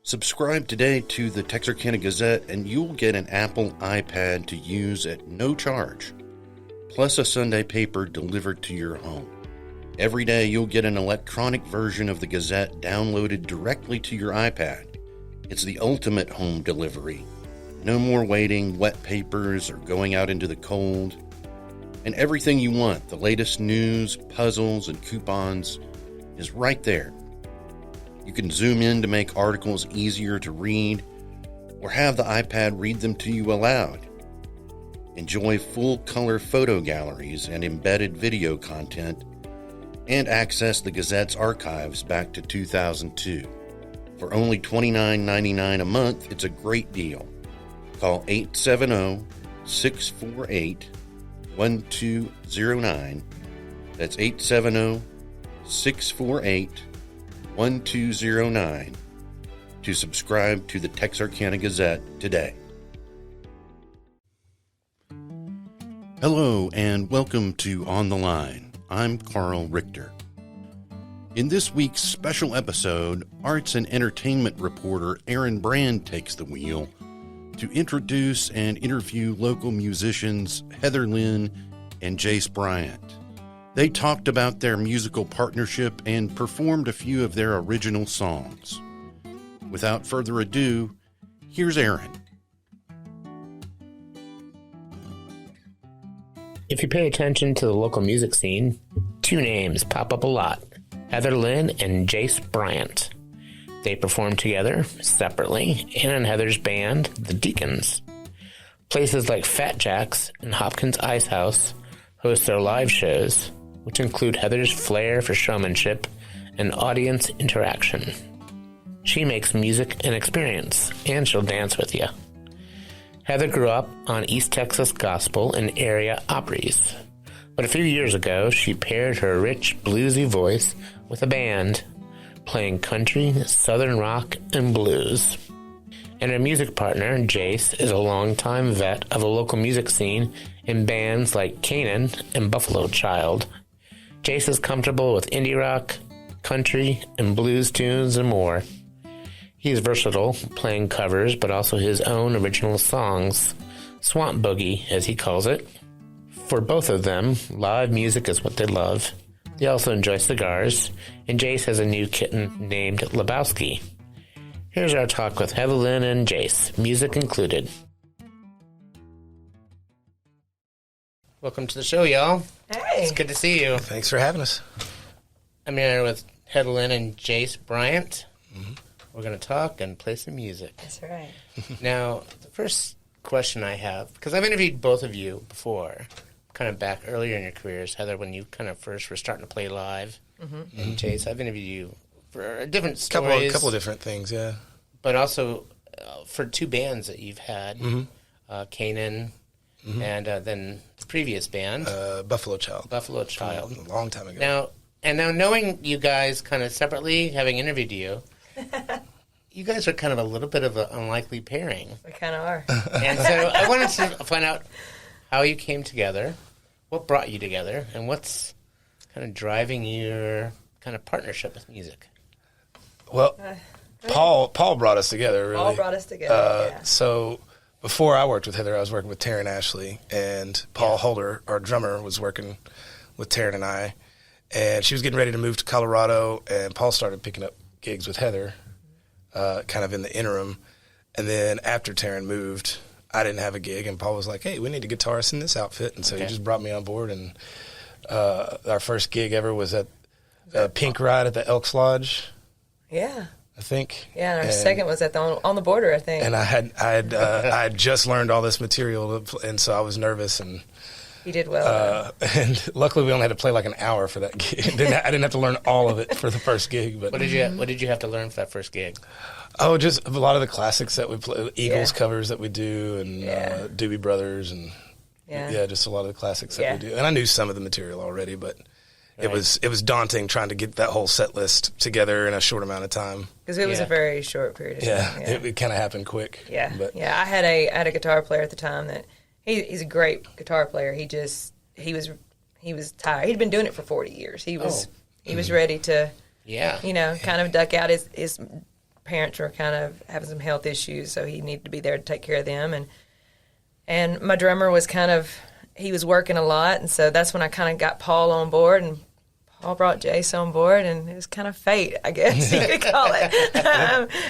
Subscribe today to the Texarkana Gazette and you'll get an Apple iPad to use at no charge, plus a Sunday paper delivered to your home. Every day you'll get an electronic version of the Gazette downloaded directly to your iPad. It's the ultimate home delivery. No more waiting, wet papers, or going out into the cold. And everything you want, the latest news, puzzles, and coupons, is right there. You can zoom in to make articles easier to read, or have the iPad read them to you aloud. Enjoy full-color photo galleries and embedded video content, and access the Gazette's archives back to 2002. For only $29.99 a month, it's a great deal. Call 870-648-1209. That's 870-648-1209 to subscribe to the Texarkana Gazette today. Hello and welcome to On the Line. I'm Carl Richter. In this week's special episode, arts and entertainment reporter Aaron Brand takes the wheel to introduce and interview local musicians Heather, Linn and Jase Bryant. They talked about their musical partnership and performed a few of their original songs. Without further ado, here's Aaron. If you pay attention to the local music scene, two names pop up a lot: Heather, Linn and Jase Bryant. They perform together, separately, and in Heather's band, the Deacons. Places like Fat Jack's and Hopkins Ice House host their live shows, which include Heather's flair for showmanship and audience interaction. She makes music an experience, and she'll dance with you. Heather grew up on East Texas gospel and area opries, but a few years ago she paired her rich bluesy voice with a band, playing country, southern rock, and blues. And her music partner, Jase, is a longtime vet of the local music scene in bands like Canaan and Buffalo Child. Jase is comfortable with indie rock, country, and blues tunes and more. He is versatile, playing covers, but also his own original songs, swamp boogie, as he calls it. For both of them, live music is what they love. They also enjoy cigars, and Jase has a new kitten named Lebowski. Here's our talk with Heather, Linn and Jase, music included. Welcome to the show, y'all. Hey. It's good to see you. Thanks for having us. I'm here with Heather, Linn and Jase Bryant. Mm-hmm. We're going to talk and play some music. That's right. Now, the first question I have, because I've interviewed both of you before, kind of back earlier in your careers, Heather, when you kind of first were starting to play live, and Jase, I've interviewed you for different stories. Couple of different things, yeah. But also for two bands that you've had, Canaan, and then the previous band. Buffalo Child. Buffalo Child. A long time ago. Now knowing you guys kind of separately, having interviewed you, you guys are kind of a little bit of an unlikely pairing. We kind of are. And so I wanted to find out how you came together, what brought you together, and what's kind of driving your kind of partnership with music. Well, Paul brought us together, really. Paul brought us together, yeah. So before I worked with Heather, I was working with Taryn Ashley, and Paul Holder, our drummer, was working with Taryn and I. And she was getting ready to move to Colorado, and Paul started picking up gigs with Heather, kind of in the interim. And then after Taryn moved, I didn't have a gig, and Paul was like, hey, we need a guitarist in this outfit. And so he just brought me on board, and our first gig ever was at Pink Ride at the Elks Lodge. Yeah. I think. Yeah, and our second was at On the Border, I think. And I had just learned all this material, and so I was nervous, and you did well. And luckily, we only had to play like an hour for that gig. I didn't have to learn all of it for the first gig. But what did you have to learn for that first gig? Oh, just a lot of the classics that we play, Eagles covers that we do, and Doobie Brothers, and just a lot of the classics that we do. And I knew some of the material already, but it was daunting trying to get that whole set list together in a short amount of time. Because it was a very short period of time. It kind of happened quick. Yeah, I had a guitar player at the time that he's a great guitar player. He was tired. He'd been doing it for 40 years. He was ready to kind of duck out his parents were kind of having some health issues, so he needed to be there to take care of them. And my drummer was he was working a lot, and so that's when I kind of got Paul on board, and Paul brought Jase on board, and it was kind of fate, I guess you could call it.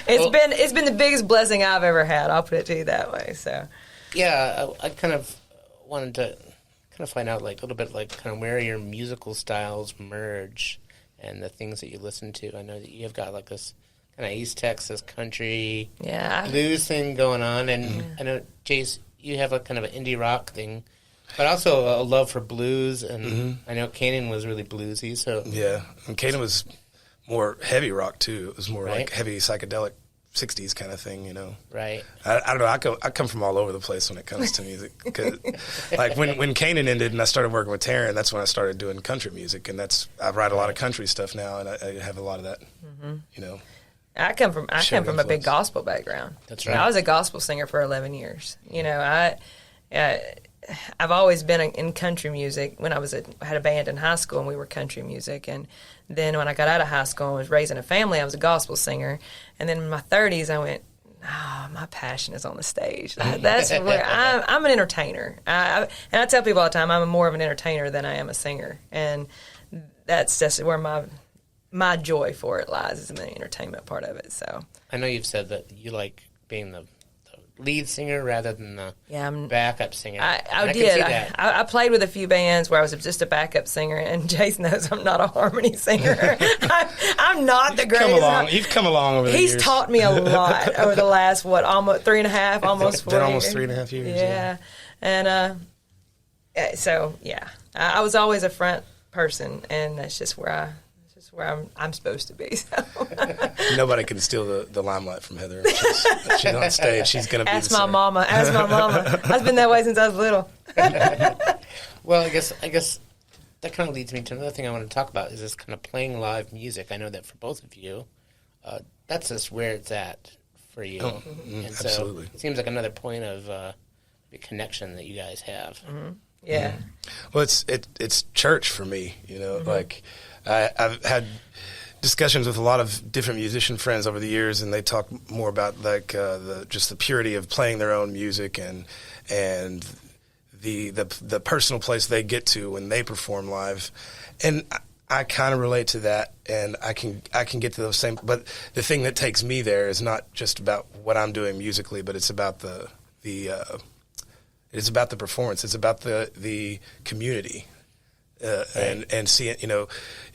It's been the biggest blessing I've ever had. I'll put it to you that way. So, yeah, I kind of wanted to kind of find out like a little bit like kind of where your musical styles merge and the things that you listen to. I know that you've got like this kind of East Texas country blues thing going on, and I know Jase, you have a kind of an indie rock thing. But also a love for blues, and I know Canaan was really bluesy. So yeah, and Canaan was more heavy rock too. It was more like heavy psychedelic '60s kind of thing, Right. I don't know. I come from all over the place when it comes to music. 'Cause, like when Canaan ended and I started working with Taryn, that's when I started doing country music, and I write a lot of country stuff now, and I have a lot of that. I come from a big gospel background. That's right. I was a gospel singer for 11 years. I've always been in country music. When I had a band in high school, and we were country music. And then when I got out of high school and was raising a family, I was a gospel singer. And then in my 30s, I went, my passion is on the stage. That's where I'm an entertainer. And I tell people all the time, I'm more of an entertainer than I am a singer. And that's just where my joy for it lies, is in the entertainment part of it. So I know you've said that you like being the lead singer rather than the backup singer. I did. I played with a few bands where I was just a backup singer, and Jase knows I'm not a harmony singer. I'm not the greatest. You've come along over the years. He's taught me a lot over the last, almost 3.5, almost 4 years. Almost 3.5 years. Yeah. And so, I was always a front person, and that's just where I'm supposed to be. So. Nobody can steal the limelight from Heather. She's on stage. She's going to be Ask my mama. I've been that way since I was little. Well, I guess that kind of leads me to another thing I want to talk about, is this kind of playing live music. I know that for both of you, that's just where it's at for you. And so absolutely. It seems like another point of the connection that you guys have. Mm-hmm. Yeah. Well, it's church for me, like I've had discussions with a lot of different musician friends over the years, and they talk more about like the purity of playing their own music and the personal place they get to when they perform live, and I kind of relate to that, and I can get to those same. But the thing that takes me there is not just about what I'm doing musically, but it's about it's about the performance. It's about the community. And seeing,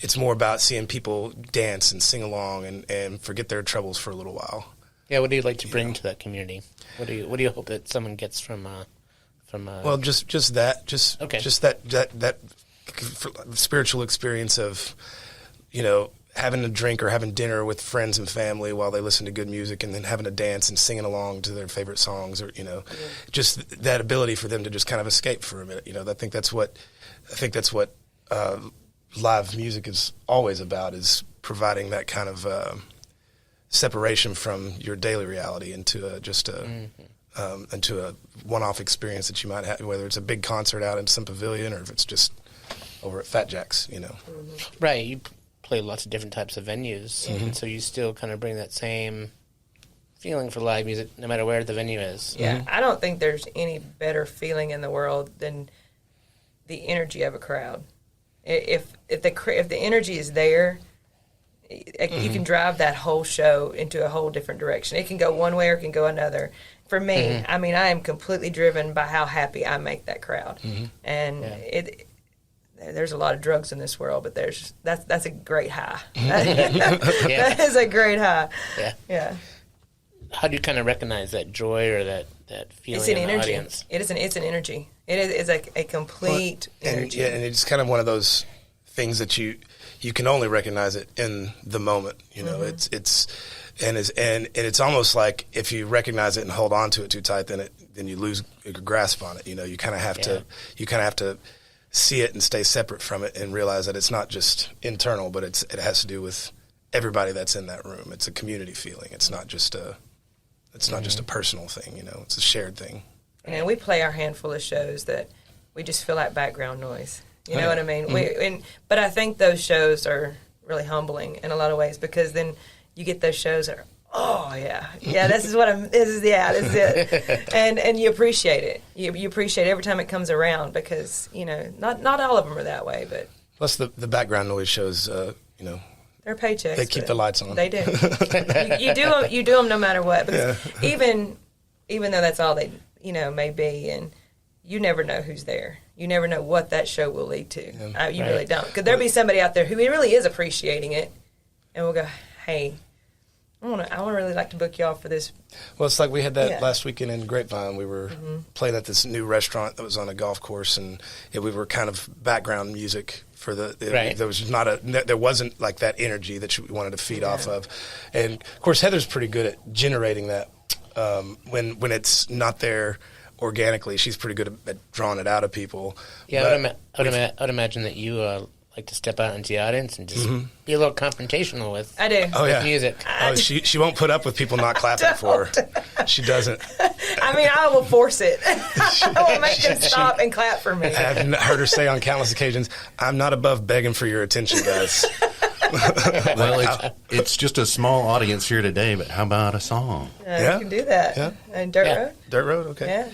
it's more about seeing people dance and sing along and forget their troubles for a little while. Yeah, what do you like to bring to that community? What do you hope that someone gets from? Well, just that spiritual experience of, having a drink or having dinner with friends and family while they listen to good music, and then having a dance and singing along to their favorite songs, or just that ability for them to just kind of escape for a minute. I think that's what live music is always about, is providing that kind of separation from your daily reality into a one-off experience that you might have, whether it's a big concert out in some pavilion or if it's just over at Fat Jack's. Right. You play lots of different types of venues, and so you still kind of bring that same feeling for live music no matter where the venue is. Yeah, I don't think there's any better feeling in the world than the energy of a crowd. If the energy is there, you can drive that whole show into a whole different direction. It can go one way or it can go another. For me, I mean, I am completely driven by how happy I make that crowd, and there's a lot of drugs in this world, but that's a great high. That is a great high. Yeah. How do you kind of recognize that joy or that feeling in the audience? It's an energy. It's a complete energy. And it's kind of one of those things that you can only recognize it in the moment. It's almost like if you recognize it and hold on to it too tight, then you lose your grasp on it. You kind of have to see it and stay separate from it and realize that it's not just internal, but it has to do with everybody that's in that room. It's a community feeling. It's not just a personal thing. It's a shared thing. And we play our handful of shows that we just feel like background noise. You know what I mean? But I think those shows are really humbling in a lot of ways, because then you get those shows that are oh yeah, this is it. And you appreciate it. You appreciate every time it comes around because, not all of them are that way, but. Plus the background noise shows, their paychecks. They keep the lights on. They do. you do them no matter what. Because even though that's all they, may be, and you never know who's there. You never know what that show will lead to. You really don't. Because there'll be somebody out there who really is appreciating it, and will go, hey, I want to really like to book y'all for this. Well, it's like we had that last weekend in Grapevine. We were playing at this new restaurant that was on a golf course, and we were kind of background music for there wasn't like that energy that you wanted to feed off of. And of course, Heather's pretty good at generating that when it's not there organically. She's pretty good at drawing it out of people. Yeah, I would imagine that you like to step out into the audience and just be a little confrontational with. I do. With music. She won't put up with people not clapping for her. She doesn't. I will force it. I will make them stop and clap for me. I've heard her say on countless occasions, "I'm not above begging for your attention, guys." Well, it's just a small audience here today, but how about a song? You can do that. Yeah. And Dirt Road. Dirt Road. Okay. Yeah.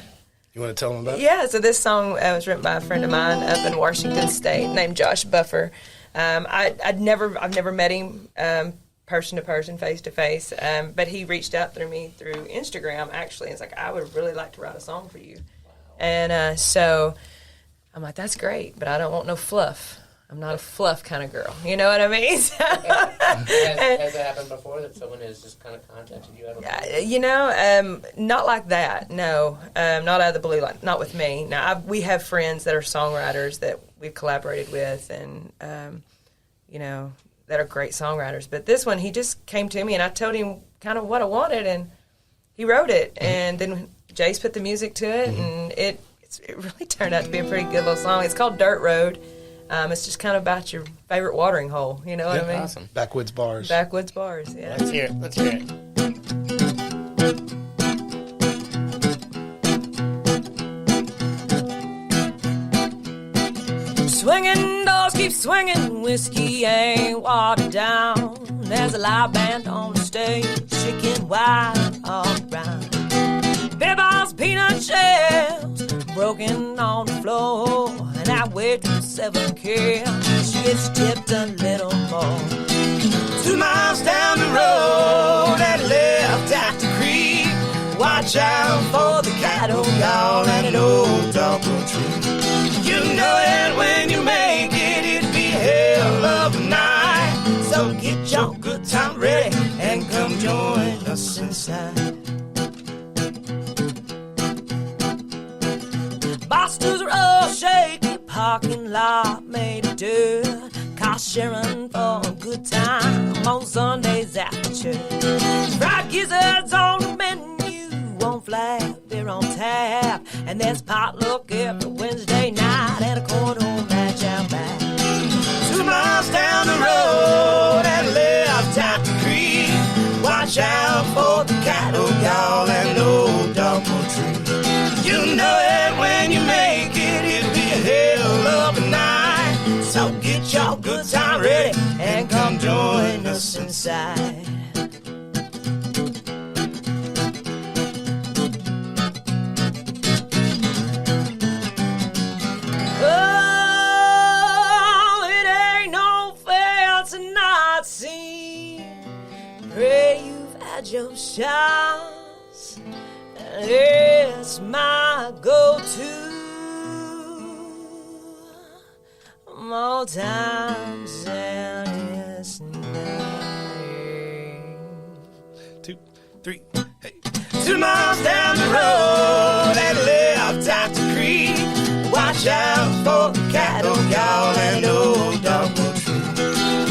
You want to tell them about it? Yeah, so this song was written by a friend of mine up in Washington State named Josh Buffer. I've never met him person to person, face to face, but he reached out through me through Instagram actually. And it's like, I would really like to write a song for you. And so I'm like, that's great, but I don't want no fluff. I'm not a fluff kind of girl. You know what I mean? Has that happened before, that someone has just kind of contacted you out of not like that. No, not out of the blue. Not with me. Now, we have friends that are songwriters that we've collaborated with, and that are great songwriters. But this one, he just came to me, and I told him kind of what I wanted, and he wrote it. And then Jase put the music to it, and it really turned out to be a pretty good little song. It's called Dirt Road. It's just kind of about your favorite watering hole. You know what I mean? Awesome. Backwoods bars. Backwoods bars, yeah. Let's hear it. Swinging doors keep swinging, whiskey ain't watered down. There's a live band on the stage, shaking wild all around. Beer balls, peanut shells, broken on the floor. And that waitress 7 kills, she gets tipped a little more. 2 miles down the road, that left at the creek. Watch out for the cattle, y'all, and an old dogwood tree. You know it when you make it, it'd be hell of a night. So get your good time ready and come join us inside. Boston's roll shaky, parking lot made of dirt. Car sharing for a good time on Sundays after church. Fried gizzards on the menu, one flat beer on tap, and there's potluck every Wednesday night and a cornhole match out back. 2 miles down the road and left at the creek. Watch out for the cattle, y'all, and an old dogwood tree. You know it when you make it, it'll be a hell of a night. So get your good time ready and come join us inside. Oh, it ain't no fancy night scene. Pray you've had your shots. It's my go-to. More times than it's night. 2, 3, hey. 2 miles down the road and left at the creek. Watch out for the cattle, y'all, and old dogwood tree.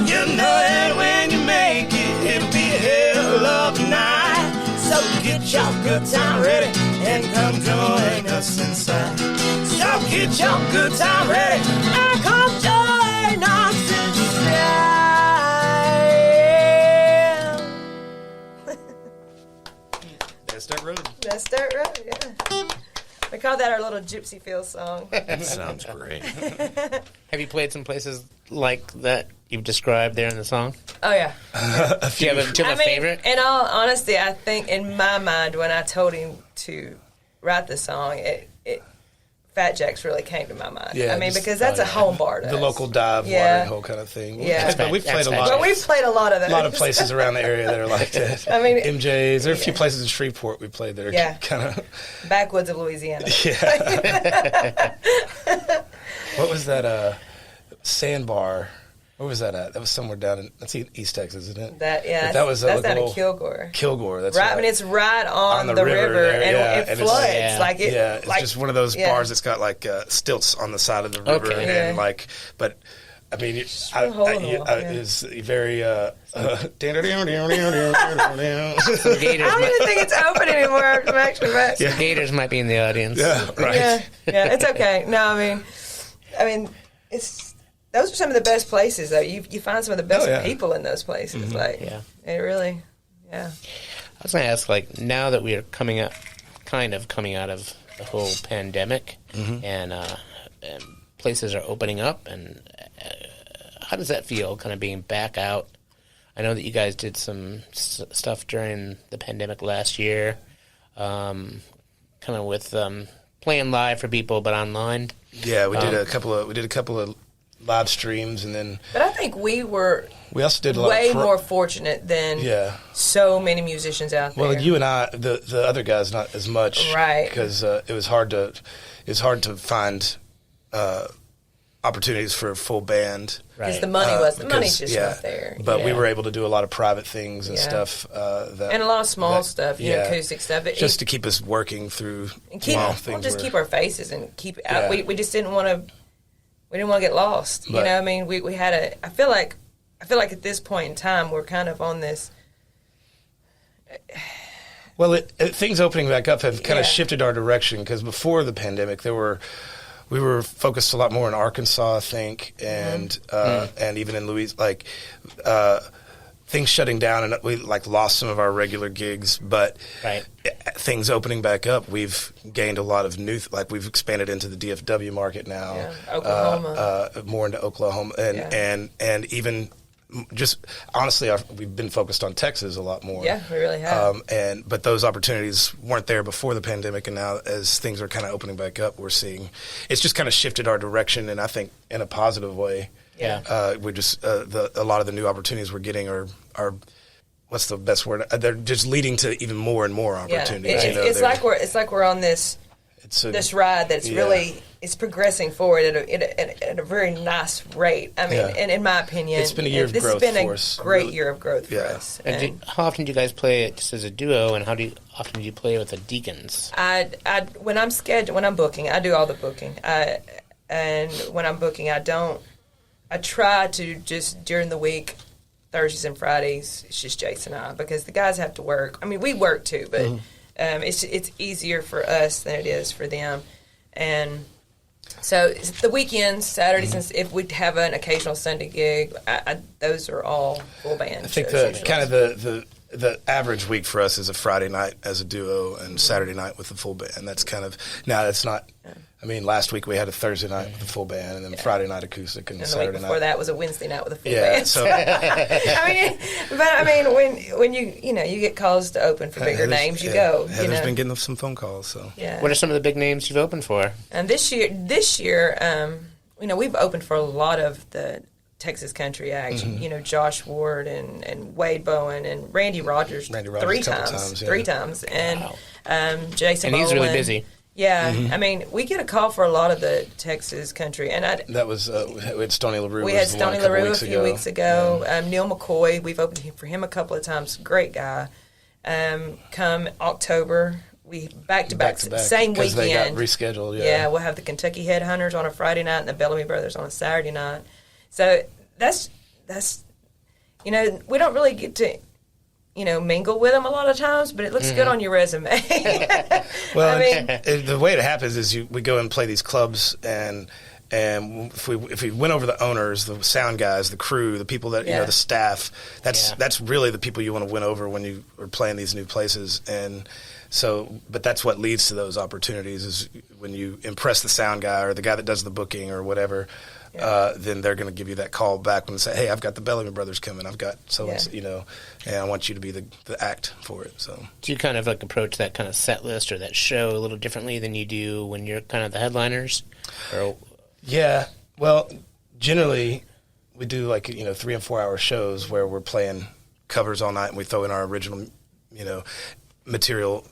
You know it when you make it, it'll be a hell of a night. So get your good time ready and come join us inside. So get your good time ready and come join us inside. That's Dirt Road. That's Dirt Road, yeah. We call that our little Gypsy Feel song. That sounds great. Have you played some places like that you've described there in the song? Oh, yeah. Do you have a favorite? In all honesty, I think in my mind, when I told him to write the song, Fat Jack's really came to my mind. Yeah, because that's a home bar to the us. local dive watering hole kind of thing. Yeah. But we've played a lot. Well, we've played a lot of those. A lot of places around the area that are like that. MJ's. There are a few places in Shreveport we played that are kind of backwoods of Louisiana. Yeah. What was that sandbar? Where was that at? That was somewhere down in East Texas, isn't it? That's down in Kilgore. Kilgore, that's right. right. I mean, it's right on the river and it floods. It's just one of those bars that's got like stilts on the side of the river, and but I mean, it's very. I don't even think it's open anymore after actually back. Yeah. Gators might be in the audience. Yeah, right. Yeah, it's okay. No, I mean, it's. Those are some of the best places, though. You find some of the best people in those places. Mm-hmm. It really, I was going to ask, now that we are coming out of the whole pandemic, and places are opening up, and how does that feel, kind of being back out? I know that you guys did some stuff during the pandemic last year, kind of with playing live for people, but online. Yeah, we did a couple of live streams, and then. But I think we also did way more fortunate than so many musicians out there. Well, you and I, the other guys, not as much, right? Because it was hard to find opportunities for a full band. Because the money's just not there. But we were able to do a lot of private things and stuff. And a lot of small stuff, acoustic stuff. Just to keep us working through small things. Keep our faces and keep out. We just didn't want to. We didn't want to get lost. But, we had I feel like at this point in time we're kind of on this. Well, things opening back up have kind of shifted our direction, because before the pandemic we were focused a lot more in Arkansas, I think, and even in Louisiana, things shutting down, and we lost some of our regular gigs, but things opening back up, we've gained a lot of new, we've expanded into the DFW market now, Oklahoma, more into Oklahoma, and even just honestly, we've been focused on Texas a lot more. Yeah, we really have. But those opportunities weren't there before the pandemic, and now as things are kind of opening back up, we're seeing it's just kind of shifted our direction, and I think in a positive way. Yeah, we just a lot of the new opportunities we're getting are what's the best word? They're just leading to even more and more opportunities. It's like we're on this ride that's really it's progressing forward at a very nice rate. I mean, and in my opinion, it's been a year of growth for us. This has been a great year of growth for us. And how often do you guys play it just as a duo, and often do you play with the Deacons? When I'm booking, I do all the booking. And when I'm booking, I try to just during the week, Thursdays and Fridays, it's just Jase and I, because the guys have to work. I mean, we work too, but it's easier for us than it is for them. And so the weekends, Saturdays, and if we have an occasional Sunday gig, those are all full band. I think the average week for us is a Friday night as a duo and Saturday night with the full band. That's kind of that's not. I mean, last week we had a Thursday night with a full band, and then Friday night acoustic, and Saturday night. The week before that was a Wednesday night with a full band. Yeah, so I mean, when you get calls to open for bigger names, you go. Heather's been getting some phone calls. So what are some of the big names you've opened for? And this year, we've opened for a lot of the Texas country acts. Josh Ward and Wade Bowen and Randy Rogers three times, and Jason. And he's really busy. Yeah, I mean, we get a call for a lot of the Texas country, and that was we had Stoney LaRue. We had Stoney LaRue a few weeks ago. Neil McCoy, we've opened for him a couple of times. Great guy. Come October, we back to back same weekend. Because they got rescheduled. Yeah, we'll have the Kentucky Headhunters on a Friday night and the Bellamy Brothers on a Saturday night. So that's we don't really get to mingle with them a lot of times, but it looks good on your resume. Well, the way it happens is we go and play these clubs, and if we win over the owners, the sound guys, the crew, the people that the staff, that's really the people you want to win over when you are playing these new places. And so, but that's what leads to those opportunities is when you impress the sound guy or the guy that does the booking or whatever. then they're going to give you that call back when they say, hey, I've got the Bellamy Brothers coming. I've got so-and-so, and I want you to be the act for it. So do you kind of like approach that kind of set list or that show a little differently than you do when you're kind of the headliners? Or... Yeah, well, generally we do like 3 and 4 hour shows where we're playing covers all night and we throw in our original material,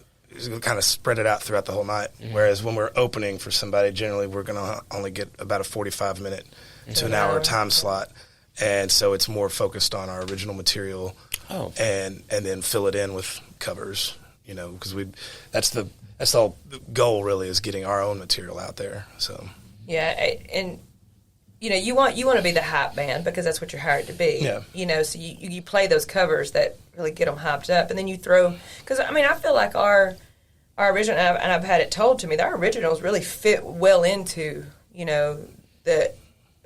kind of spread it out throughout the whole night. Mm-hmm. Whereas when we're opening for somebody, generally we're going to only get about a 45-minute to an hour time slot, and so it's more focused on our original material, and then fill it in with covers. Because that's the whole goal really, is getting our own material out there. So yeah, and you want to be the hype band because that's what you're hired to be. Yeah. So you play those covers that really get them hyped up, and then you throw, because I feel like our original, and I've had it told to me, that our originals really fit well into the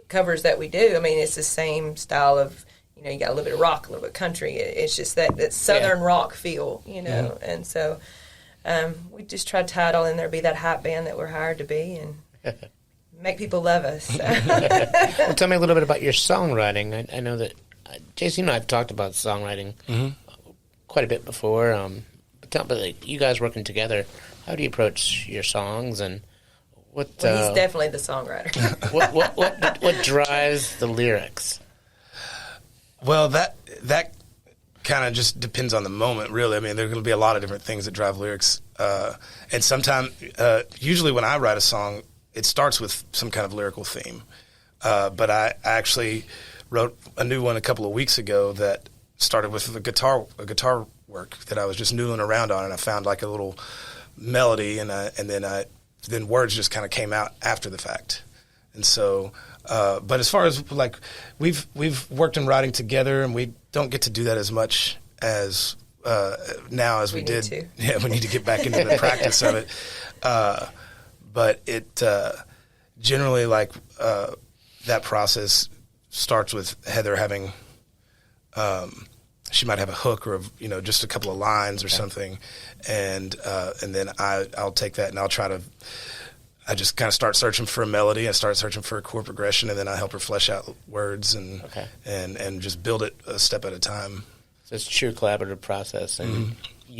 covers that we do. It's the same style of you got a little bit of rock, a little bit of country. It's just that southern rock feel, Mm-hmm. And so we just try to tie it all in there, be that hype band that we're hired to be, and make people love us. Well, tell me a little bit about your songwriting. I know that Jase, you and I have talked about songwriting quite a bit before. But tell me, you guys working together, how do you approach your songs, and what? Well, he's definitely the songwriter. What drives the lyrics? Well, that kind of just depends on the moment, really. There's going to be a lot of different things that drive lyrics, and sometimes, usually when I write a song, it starts with some kind of lyrical theme. But I actually wrote a new one a couple of weeks ago that started with a guitar work that I was just noodling around on, and I found like a little melody, and then words just kind of came out after the fact. And so, but as far as like we've worked in writing together, and we don't get to do that as much as now as we did. To. Yeah, we need to get back into the practice of it. But it generally, like, that process starts with Heather having, she might have a hook or, just a couple of lines or something. And then I'll take that and I just kind of start searching for a melody. I start searching for a chord progression, and then I help her flesh out words and just build it a step at a time. So it's a true collaborative process. And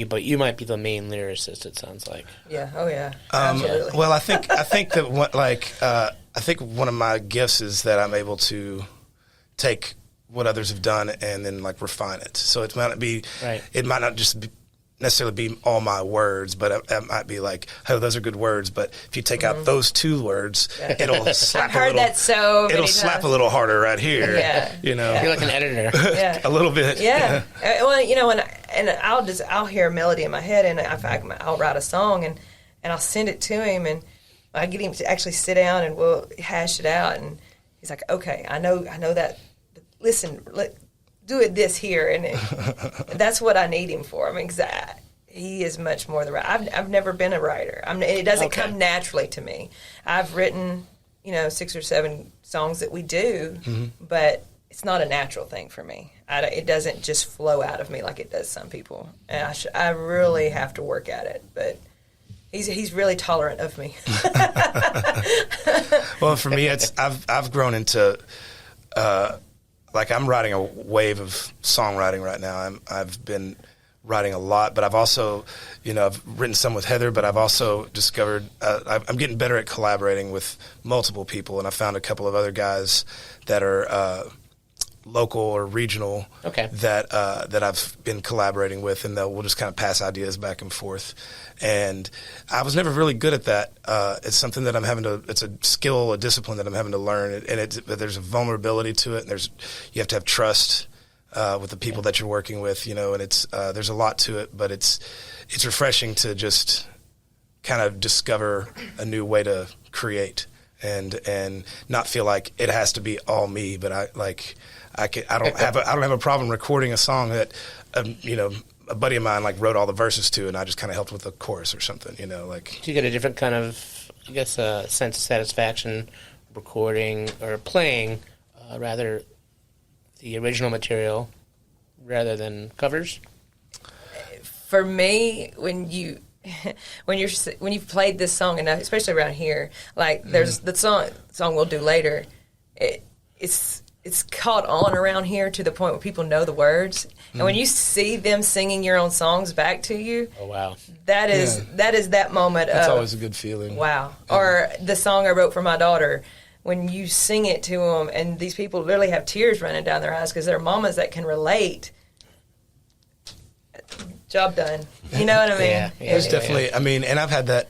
But you might be the main lyricist, it sounds like. Yeah. Oh, yeah. Absolutely. Well, I think that I think one of my gifts is that I'm able to take what others have done and then like refine it. So it might not be, it might not just necessarily be all my words, but it might be like, oh, those are good words. But if you take out those two words, it'll slap. I've heard that so many It'll times. slap a little harder right here. Yeah. You're like an editor. A little bit. Yeah. Well, I'll hear a melody in my head, and I'll write a song, and I'll send it to him, and I get him to actually sit down, and we'll hash it out, and he's like, okay, I know that. Listen, do it this here, and that's what I need him for. Because he is much more the writer. I've never been a writer. It doesn't come naturally to me. I've written, 6 or 7 songs that we do, but it's not a natural thing for me. It doesn't just flow out of me like it does some people. And I really have to work at it, but he's really tolerant of me. Well, for me, I've grown into. I'm writing a wave of songwriting right now. I've been writing a lot, but I've also, I've written some with Heather, but I've also discovered I'm getting better at collaborating with multiple people, and I found a couple of other guys that are local or regional that I've been collaborating with, and we'll just kind of pass ideas back and forth. And I was never really good at that. It's something that it's a skill, a discipline that I'm having to learn. And there's a vulnerability to it. And you have to have trust with the people that you're working with, and there's a lot to it, but it's refreshing to just kind of discover a new way to create and not feel like it has to be all me, but I don't have a problem recording a song that, a buddy of mine wrote all the verses to, and I just kind of helped with the chorus or something, Do you get a different kind of, sense of satisfaction recording or playing rather the original material rather than covers? For me, when you've played this song, and especially around here, there's the song we'll do later. it's caught on around here to the point where people know the words. And when you see them singing your own songs back to you, oh wow, that is that moment. That's always a good feeling. Wow. Or the song I wrote for my daughter, when you sing it to them, and these people literally have tears running down their eyes because they're mamas that can relate. Job done. You know what I mean? Yeah, There's Definitely. I mean, and I've had that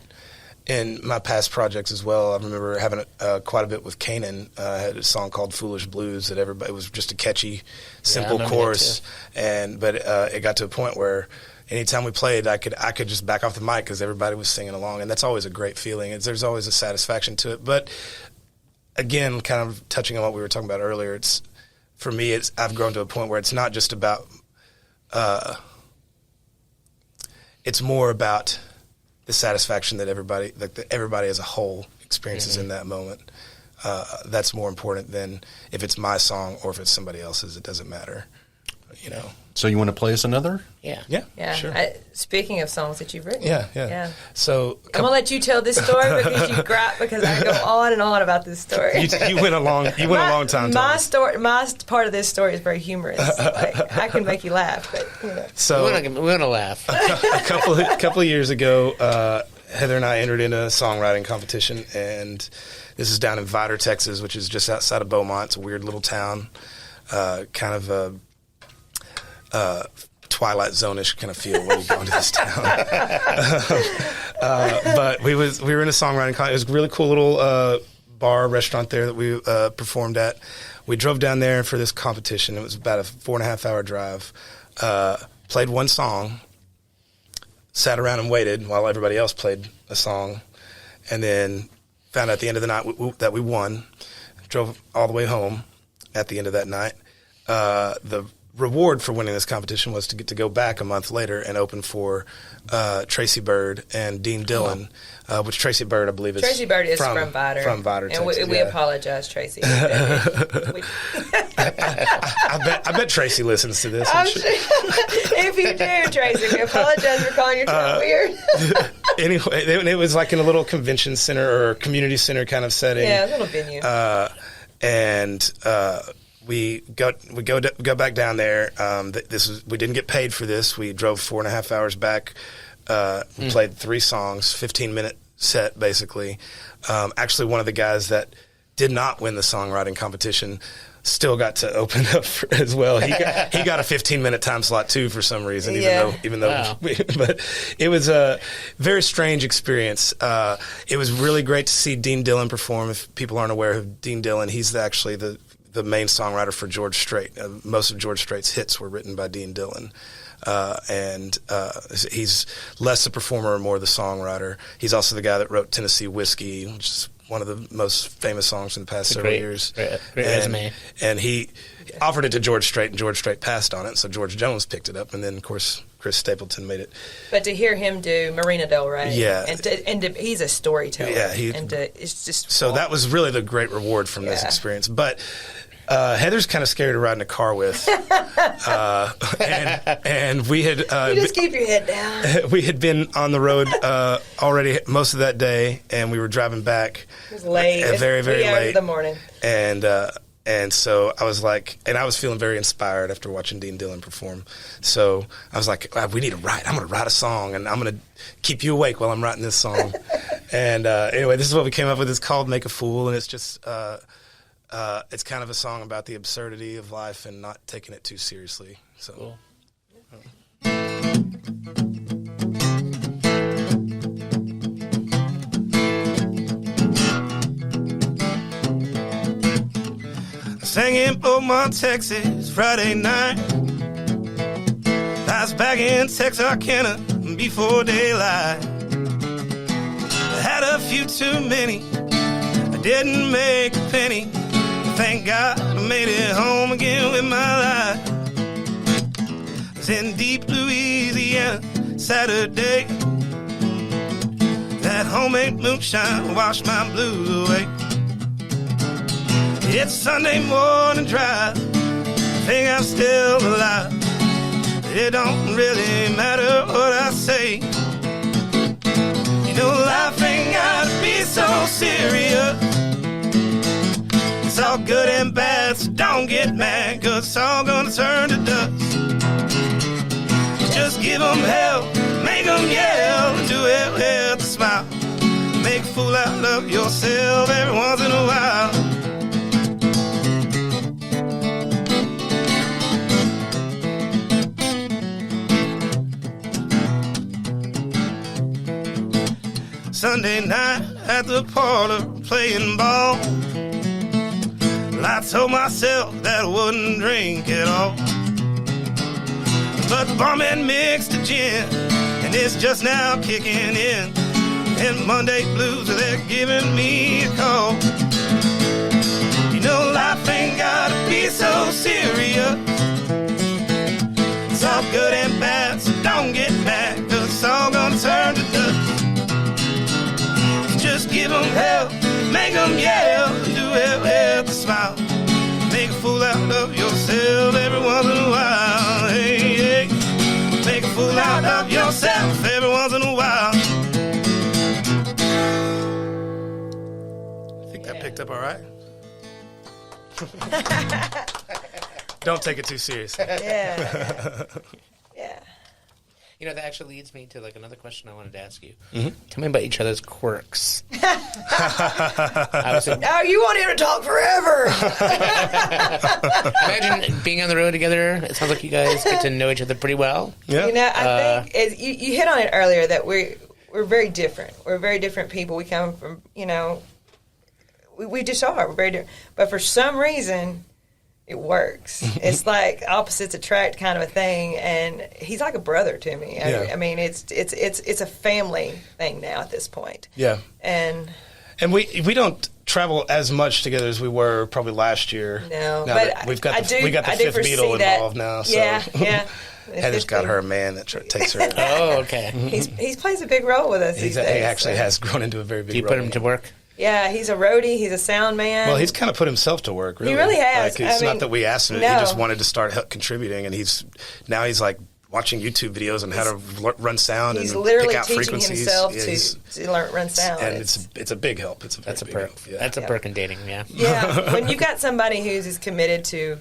in my past projects as well. I remember having quite a bit with Kanan. I had a song called "Foolish Blues" that it was just a catchy, simple chorus, but it got to a point where anytime we played, I could just back off the mic because everybody was singing along, and that's always a great feeling. There's always a satisfaction to it. But again, kind of touching on what we were talking about earlier, for me, I've grown to a point where it's not just about. It's more about the satisfaction that everybody as a whole experiences in that moment. That's more important than if it's my song or if it's somebody else's. It doesn't matter, you know. So you want to play us another? Yeah. Sure. Speaking of songs that you've written. Yeah. So I'm going to let you tell this story because I go on and on about this story. you went a long time. My part of this story is very humorous. Like, I can make you laugh, but you know. So we're gonna laugh. a couple of years ago, Heather and I entered in a songwriting competition, and this is down in Vidor, Texas, which is just outside of Beaumont. It's a weird little town, kind of a Twilight Zone-ish kind of feel when you go into this town. But we were in a songwriting contest. It was a really cool little bar, restaurant there that we performed at. We drove down there for this competition. It was about a 4.5-hour drive. Played one song, sat around and waited while everybody else played a song, and then found out at the end of the night that we won. Drove all the way home at the end of that night. The reward for winning this competition was to get to go back a month later and open for Tracy Byrd and Dean Dillon, which Tracy Byrd, I believe, is Tracy Byrd is from Vidor. From Vidor, Texas. And we apologize, Tracy. I bet Tracy listens to this. I'm sure. If you do, Tracy, we apologize for calling your town weird. Anyway, it was like in a little convention center or community center kind of setting. Yeah, a little venue. We go back down there. We didn't get paid for this. We drove 4.5 hours back. We played 3 songs, 15-minute set basically. Actually, one of the guys that did not win the songwriting competition still got to open up as well. He got a 15-minute time slot too for some reason. Even though, wow. But it was a very strange experience. It was really great to see Dean Dillon perform. If people aren't aware of Dean Dillon, he's actually the main songwriter for George Strait. Most of George Strait's hits were written by Dean Dillon. And he's less a performer and more the songwriter. He's also the guy that wrote Tennessee Whiskey, which is one of the most famous songs in the past several years. Great resume. And he offered it to George Strait, and George Strait passed on it, so George Jones picked it up, and then, of course, Chris Stapleton made it. But to hear him do Marina Del Rey, and he's a storyteller. Yeah, it's just so that was really the great reward from this experience. But Heather's kind of scary to ride in a car with, and we had you just keep your head down. We had been on the road already most of that day, and we were driving back. It was late, very, very late in the morning, and so I was like, and I was feeling very inspired after watching Dean Dillon perform. So I was like, we need to write. I'm going to write a song, and I'm going to keep you awake while I'm writing this song. And anyway, this is what we came up with. It's called "Make a Fool," and it's just. It's kind of a song about the absurdity of life and not taking it too seriously. So, cool. I sang in Beaumont, Texas, Friday night. I was back in Texarkana before daylight. I had a few too many. I didn't make a penny. Thank God I made it home again with my life. I was in deep Louisiana Saturday. That homemade moonshine washed my blues away. It's Sunday morning drive. I think I'm still alive. It don't really matter what I say. You know life ain't gotta be so serious. It's all good and bad, so don't get mad, 'cause it's all gonna turn to dust. Just give them hell, make them yell, do it with a smile. Make a fool out of yourself every once in a while. Sunday night at the parlor playing ball. I told myself that I wouldn't drink at all. But the barman mixed the gin, and it's just now kicking in. And Monday blues, they're giving me a call. You know life ain't gotta be so serious. It's all good and bad, so don't get mad, 'cause it's all gonna turn to dust. Just give them hell, make them yell, do it with a smile. Make a fool out of yourself every once in a while. Hey, hey. Make a fool out of yourself every once in a while. I think that picked up all right. Don't take it too seriously. Yeah. Yeah. You know, that actually leads me to like another question I wanted to ask you. Mm-hmm. Tell me about each other's quirks. Now you want him to talk forever. Imagine being on the road together. It sounds like you guys get to know each other pretty well. Yeah. You know, I think you hit on it earlier that we're very different. We're very different people. We come from, you know, we just are. We're very different. But for some reason, it works. It's like opposites attract kind of a thing, and he's like a brother to me. Yeah. I mean, it's a family thing now at this point. Yeah. And we don't travel as much together as we were probably last year. No, now but we got the I fifth Beatle involved now. So. Yeah, yeah. Heather's got her a man that takes her. Oh, okay. He plays a big role with us these days. He actually has grown into a very big role. Do you put him to work? Yeah, he's a roadie. He's a sound man. Well, he's kind of put himself to work, really. He really has. Like, it's not that we asked him. No. He just wanted to start contributing, and he's like watching YouTube videos on how to run sound and he's literally pick out teaching frequencies. himself to run sound. And it's a big help. That's a perk. Help, yeah. That's a perk in dating, yeah. Yeah, when you've got somebody who's as committed to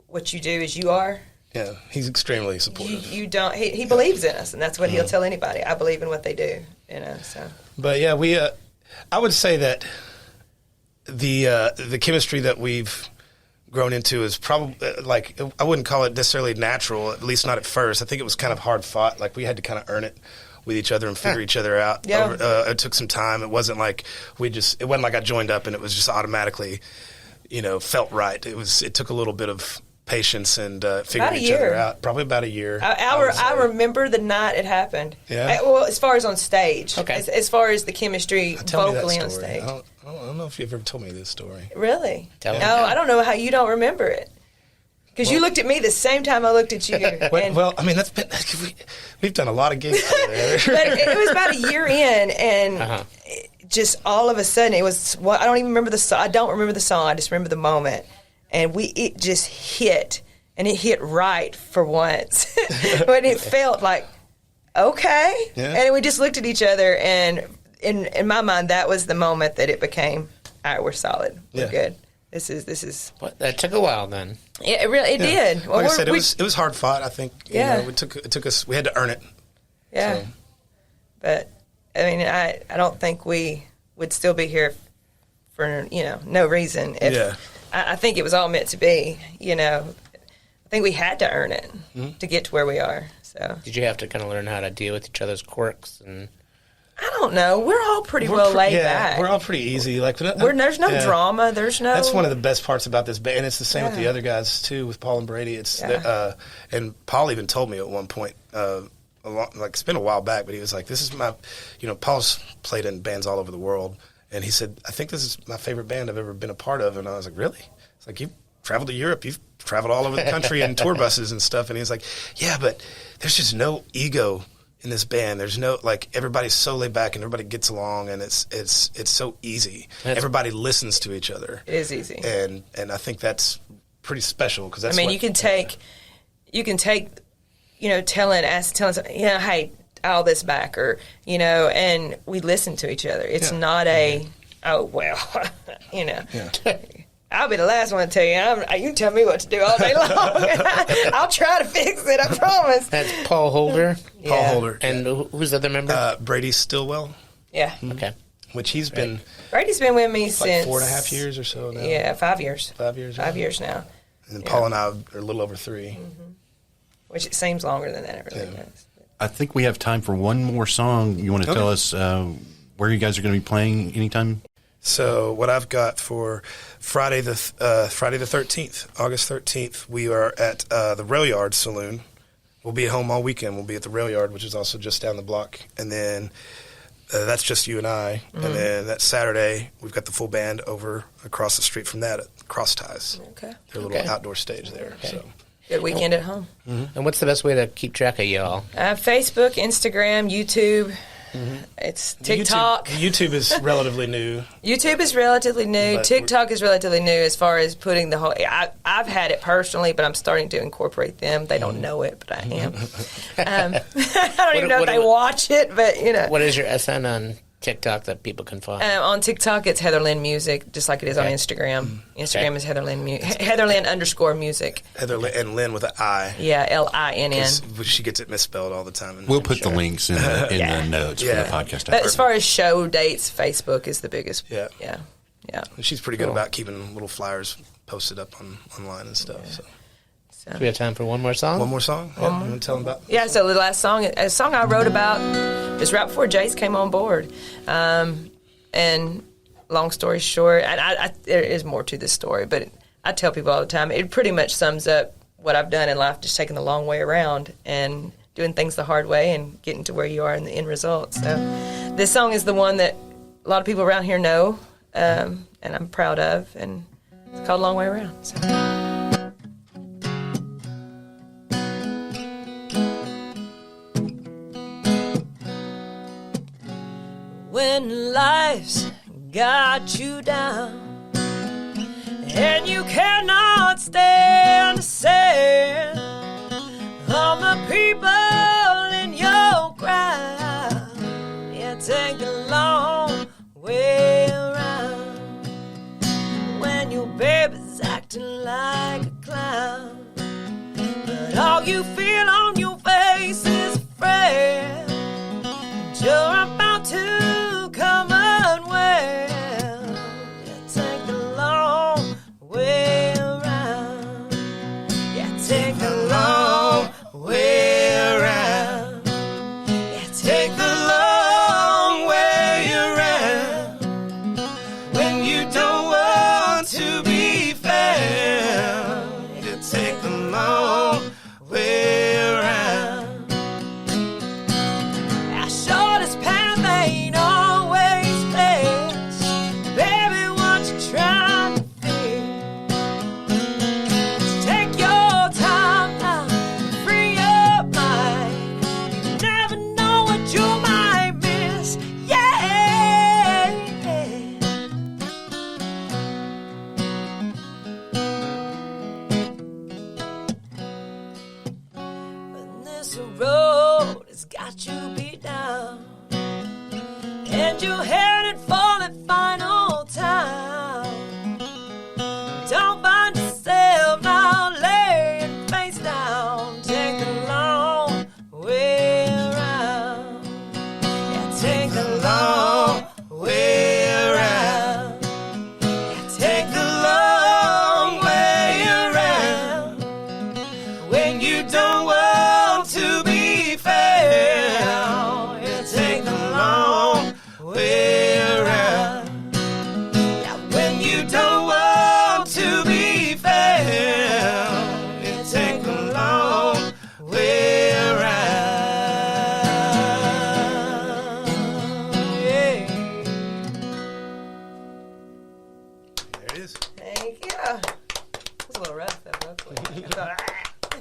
what you do as you are. Yeah, he's extremely supportive. You don't. He believes in us, and that's what he'll tell anybody. I believe in what they do. You know. So. But yeah, we. I would say that the chemistry that we've grown into is probably like I wouldn't call it necessarily natural. At least not at first. I think it was kind of hard fought. Like we had to kind of earn it with each other and figure each other out. Yeah. It took some time. It wasn't like it wasn't like I joined up and it was just automatically, felt right. It took a little bit of patience and figuring each other out. Probably about a year. I remember the night it happened. Yeah. Well, as far as on stage. Okay. As far as the chemistry vocally on story. stage. I don't know if you've ever told me this story. Really? Tell me. No, I don't know how you don't remember it. Because you looked at me the same time I looked at you. Well, I mean, we've done a lot of gigs together. But it was about a year in, and just all of a sudden, it was. Well, I don't even remember the song. I don't remember the song. I just remember the moment, and it just hit, and it hit right for once. But it felt like okay, and we just looked at each other, and in my mind, that was the moment that it became. All right, we're solid. We're good. This is. What? That took a while then. It really did. Well, like I said, it was hard fought. I think. It took us. We had to earn it. Yeah. So. But I mean, I don't think we would still be here for no reason. I think it was all meant to be. I think we had to earn it to get to where we are. So. Did you have to kind of learn how to deal with each other's quirks and? I don't know. We're all pretty laid back. We're all pretty easy. Like there's no drama. There's no. That's one of the best parts about this band, and it's the same with the other guys too. With Paul and Brady, it's and Paul even told me at one point, it's been a while back, but he was like, "This is my, Paul's played in bands all over the world, and he said, I think this is my favorite band I've ever been a part of." And I was like, "Really?" It's like, "You've traveled to Europe, you've traveled all over the country in tour buses and stuff," and he's like, "Yeah, but there's just no ego." In this band, there's no everybody's so laid back and everybody gets along and it's so easy. Everybody listens to each other. It is easy, and I think that's pretty special because that's. you can take, telling hey, all this back or and we listen to each other. It's not a oh well, I'll be the last one to tell you. You tell me what to do all day long. I'll try to fix it, I promise. That's Paul Holder. Yeah. Paul Holder. And who's the other member? Brady Stillwell, Yeah. Okay. which he's been Brady's been with me like since 4.5 years or so now. Yeah, 5 years. 5 years. 5 years now. And then Paul and I are a little over 3. Which it seems longer than that. It really does. I think we have time for one more song. You want to tell us where you guys are going to be playing anytime? So what I've got for Friday the 13th, August 13th, we are at the Rail Yard Saloon. We'll be at home all weekend. We'll be at the Rail Yard, which is also just down the block. And then that's just you and I. And then that Saturday, we've got the full band over across the street from that at Cross Ties. Okay. Their little outdoor stage there. So. Good weekend at home. And what's the best way to keep track of y'all? Facebook, Instagram, YouTube. It's TikTok. YouTube is relatively new. YouTube is relatively new. But TikTok is relatively new as far as putting the whole. I've had it personally, but I'm starting to incorporate them. They don't know it, but I am. I don't even know if they watch it, but you know. What is your SN on TikTok that people can find? On TikTok, it's Heather Lynn Music, just like it is on Instagram. Instagram is Heather Lynn Heather Lynn _music. Heather and Lynn with an I. Yeah, LINN. She gets it misspelled all the time. We'll put the links in the notes for the podcast. But as far as show dates, Facebook is the biggest. Yeah. She's pretty good Cool. about keeping little flyers posted up online and stuff. So. Do we have time for one more song? One more song? You want to tell them about? Yeah, so the last song, a song I wrote about is right before Jase came on board. And long story short, there is more to this story, but I tell people all the time, it pretty much sums up what I've done in life, just taking the long way around and doing things the hard way and getting to where you are in the end result. So this song is the one that a lot of people around here know, and I'm proud of, and it's called Long Way Around. So. When life's got you down and you cannot stand to say all the people in your crowd, you take a long way around when your baby's acting like a clown, but all you feel on your face is afraid you're about to come unwell. You take a long way around. You take a long way around. You take a long way around when you don't want to be found. You take a long way around. Road has got you beat down, and you're headed for the final time. Don't find yourself now laying face down. Take a long way around. Yeah, take a long way around. Yeah, take a long way around when you don't want to be fair. You take a long way around. Yeah, when you don't want to be fair, you take a long way around. Yeah. There it is. Thank you. It was a little rough, though.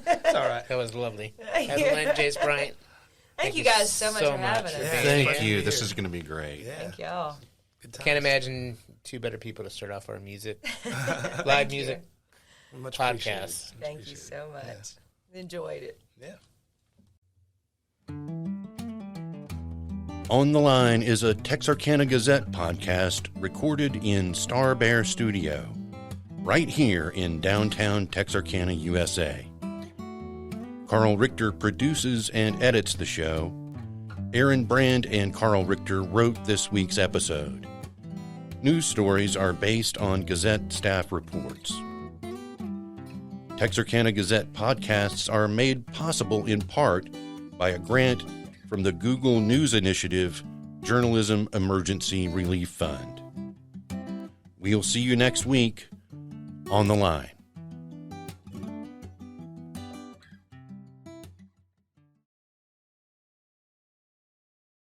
It's all right. That was lovely. Heather Lynn, Jase Bryant. Thank you guys so much for having us. Thank you. This is going to be great. Thank y'all. Good times. Can't imagine two better people to start off our music, live music Much podcast. Thank you so much. Yes. Enjoyed it. Yeah. On the Line is a Texarkana Gazette podcast recorded in Star Bear Studio. right here in downtown Texarkana, USA. Carl Richter produces and edits the show. Aaron Brand and Carl Richter wrote this week's episode. News stories are based on Gazette staff reports. Texarkana Gazette podcasts are made possible in part by a grant from the Google News Initiative Journalism Emergency Relief Fund. We'll see you next week on The Line.